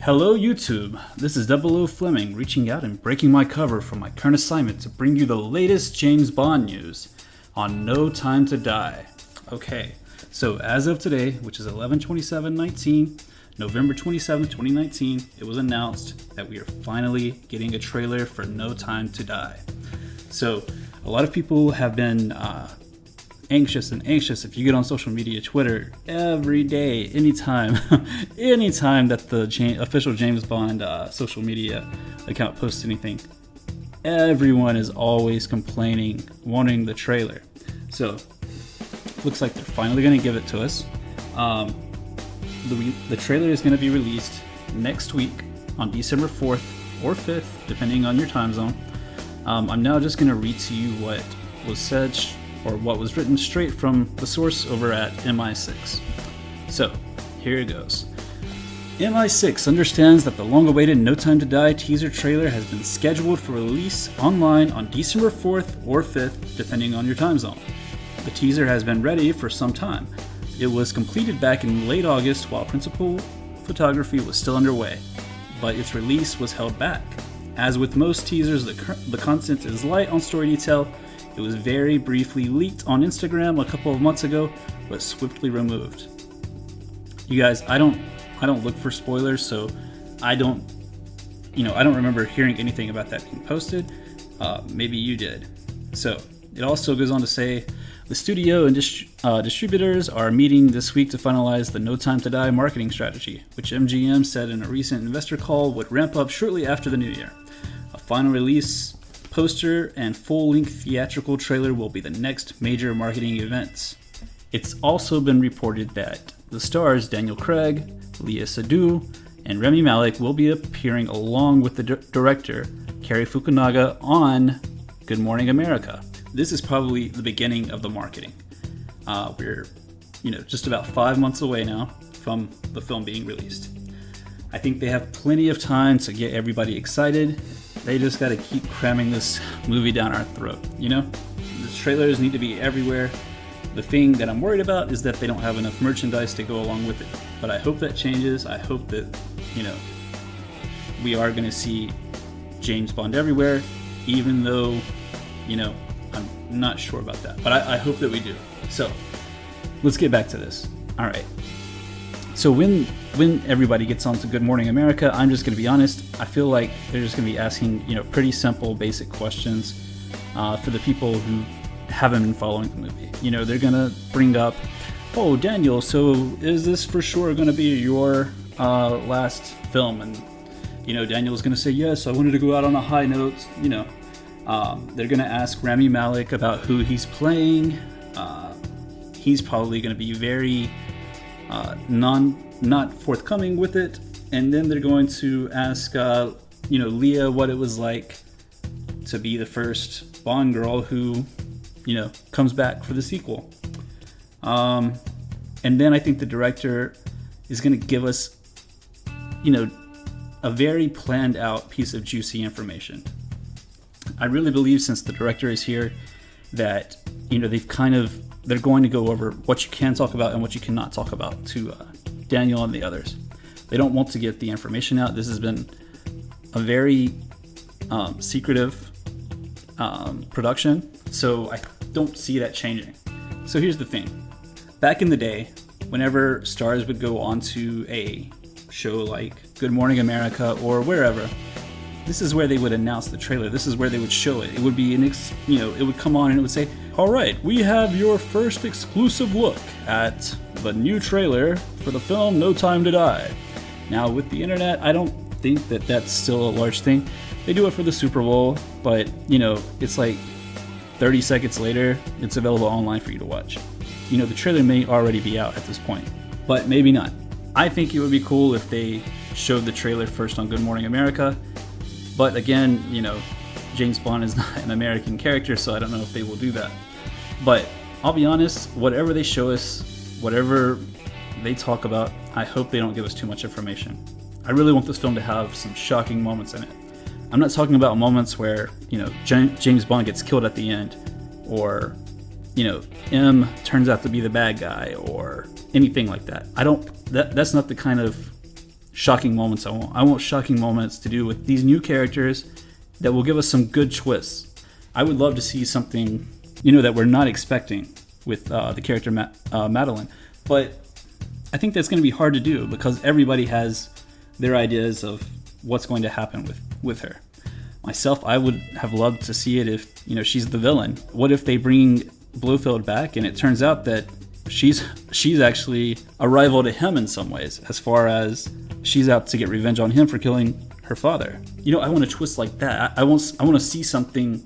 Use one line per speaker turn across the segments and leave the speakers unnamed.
Hello YouTube, this is 00 Fleming reaching out and breaking my cover from my current assignment to bring you the latest James Bond news on No Time to Die. Okay, so as of today, which is 11/27/19, November 27th, 2019, it was announced that we are finally getting a trailer for No Time to Die. So a lot of people have been anxious. If you get on social media, Twitter, every day, anytime that the official James Bond social media account posts anything, everyone is always complaining, wanting the trailer. So looks like they're finally going to give it to us. The trailer is going to be released next week on December 4th or 5th, depending on your time zone. I'm now just going to read to you what was said or what was written straight from the source over at MI6. So, here it goes. MI6 understands that the long-awaited No Time to Die teaser trailer has been scheduled for release online on December 4th or 5th, depending on your time zone. The teaser has been ready for some time. It was completed back in late August while principal photography was still underway, but its release was held back. As with most teasers, the content is light on story detail. It was very briefly leaked on Instagram a couple of months ago, but swiftly removed. You guys, I don't look for spoilers, so I don't remember hearing anything about that being posted. Maybe you did. So it also goes on to say the studio and distributors are meeting this week to finalize the No Time to Die marketing strategy, which MGM said in a recent investor call would ramp up shortly after the new year. A final release poster and full-length theatrical trailer will be the next major marketing events. It's also been reported that the stars Daniel Craig, Léa Seydoux, and RamiMalek will be appearing along with the director Cary Fukunaga on Good Morning America. This is probably the beginning of the marketing. We're just about 5 months away now from the film being released. I think they have plenty of time to get everybody excited. They just got to keep cramming this movie down our throat, The trailers need to be everywhere. The thing that I'm worried about is that they don't have enough merchandise to go along with it. But I hope that changes. I hope that, we are going to see James Bond everywhere, even though, I'm not sure about that. But I hope that we do. So, let's get back to this. All right. So when everybody gets on to Good Morning America, I'm just going to be honest, I feel like they're just going to be asking, pretty simple, basic questions for the people who haven't been following the movie. They're going to bring up, oh, Daniel, so is this for sure going to be your last film? And, Daniel's going to say, yes, I wanted to go out on a high note. They're going to ask RamiMalek about who he's playing. He's probably going to be very not forthcoming with it, and then they're going to ask Léa what it was like to be the first Bond girl who comes back for the sequel, and then I think the director is going to give us a very planned out piece of juicy information. I really believe, since the director is here, that they're going to go over what you can talk about and what you cannot talk about to Daniel and the others. They don't want to get the information out. This has been a very secretive production, so I don't see that changing. So here's the thing. Back in the day, whenever stars would go onto a show like Good Morning America or wherever, this is where they would announce the trailer. This is where they would show it. It would be it would come on and it would say, all right, we have your first exclusive look at the new trailer for the film No Time to Die. Now, with the internet, I don't think that that's still a large thing. They do it for the Super Bowl, but, it's like 30 seconds later, it's available online for you to watch. The trailer may already be out at this point, but maybe not. I think it would be cool if they showed the trailer first on Good Morning America. But again, James Bond is not an American character, so I don't know if they will do that. But I'll be honest, whatever they show us, whatever they talk about, I hope they don't give us too much information. I really want this film to have some shocking moments in it. I'm not talking about moments where, James Bond gets killed at the end, or, M turns out to be the bad guy, or anything like that. That's not the kind of shocking moments. I want shocking moments to do with these new characters that will give us some good twists. I would love to see something, that we're not expecting with the character Madeline. But I think that's going to be hard to do because everybody has their ideas of what's going to happen with her. Myself, I would have loved to see it if, she's the villain. What if they bring Blofeld back and it turns out that she's actually a rival to him in some ways, as far as she's out to get revenge on him for killing her father. I want a twist like that. I want to see something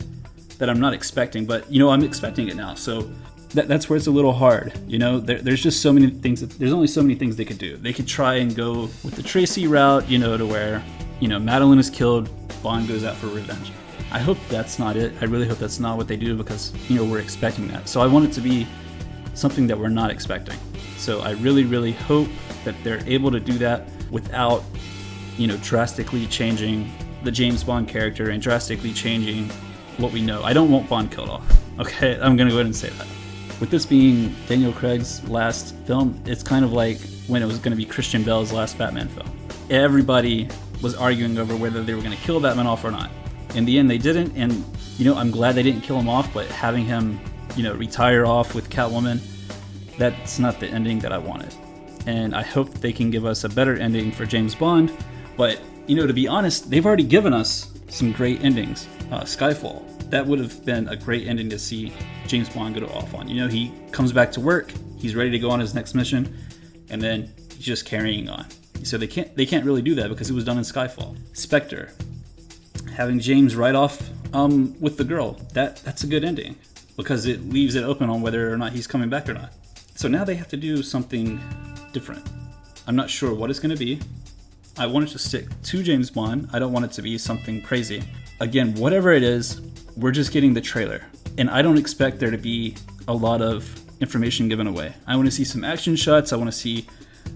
that I'm not expecting, but I'm expecting it now. So that's where it's a little hard. There's just so many things. There's only so many things they could do. They could try and go with the Tracy route, to where Madeline is killed, Bond goes out for revenge. I hope that's not it. I really hope that's not what they do because we're expecting that. So I want it to be something that we're not expecting. So I really, really hope that they're able to do that without, drastically changing the James Bond character and drastically changing what we know. I don't want Bond killed off. Okay, I'm gonna go ahead and say that. With this being Daniel Craig's last film, it's kind of like when it was gonna be Christian Bale's last Batman film. Everybody was arguing over whether they were gonna kill Batman off or not. In the end, they didn't, and I'm glad they didn't kill him off, but having him retire off with Catwoman, that's not the ending that I wanted. And I hope they can give us a better ending for James Bond. But, to be honest, they've already given us some great endings. Skyfall, that would have been a great ending to see James Bond go off on. He comes back to work, he's ready to go on his next mission, and then he's just carrying on. So they can't really do that because it was done in Skyfall. Spectre, having James ride off with the girl, that's a good ending because it leaves it open on whether or not he's coming back or not. So now they have to do something different. I'm not sure what it's going to be. I want it to stick to James Bond. I don't want it to be something crazy. Again, whatever it is, we're just getting the trailer. And I don't expect there to be a lot of information given away. I want to see some action shots. I want to see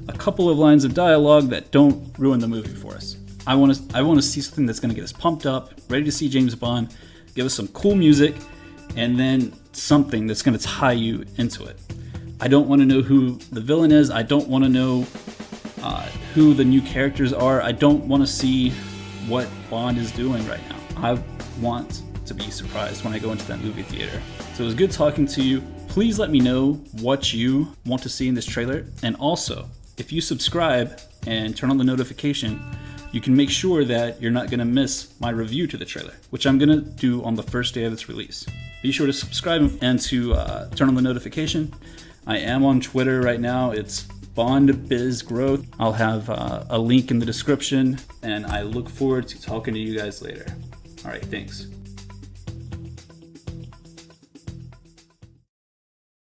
a couple of lines of dialogue that don't ruin the movie for us. I want to see something that's going to get us pumped up, ready to see James Bond, give us some cool music, and then something that's going to tie you into it. I don't want to know who the villain is. I don't want to know who the new characters are. I don't want to see what Bond is doing right now. I want to be surprised when I go into that movie theater. So it was good talking to you. Please let me know what you want to see in this trailer. And also, if you subscribe and turn on the notification, you can make sure that you're not going to miss my review to the trailer, which I'm going to do on the first day of its release. Be sure to subscribe and to turn on the notification. I am on Twitter right now. It's BondBizGrowth. I'll have a link in the description, and I look forward to talking to you guys later. All right, thanks.